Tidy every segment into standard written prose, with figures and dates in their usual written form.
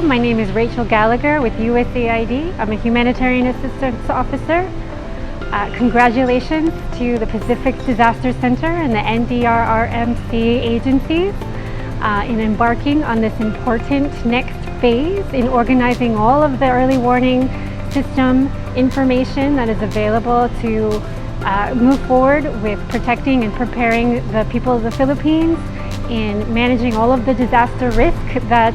My name is Rachel Gallagher with USAID. I'm a humanitarian assistance officer. Congratulations to the Pacific Disaster Center and the NDRRMC agencies in embarking on this important next phase in organizing all of the early warning system information that is available to move forward with protecting and preparing the people of the Philippines in managing all of the disaster risk that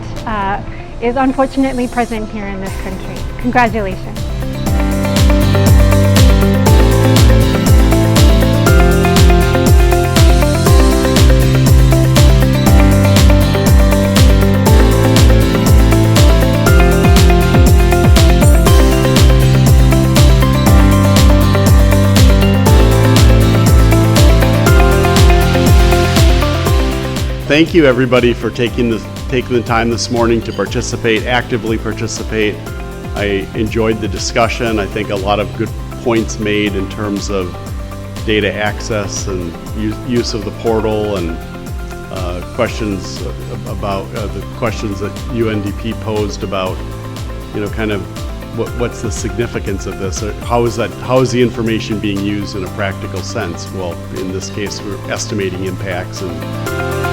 is unfortunately present here in this country. Congratulations. Thank you everybody for taking the time this morning to actively participate. I enjoyed the discussion. I think a lot of good points made in terms of data access and use of the portal, and questions about the questions that UNDP posed about, kind of what's the significance of this? How is the information being used in a practical sense? Well, in this case, we're estimating impacts and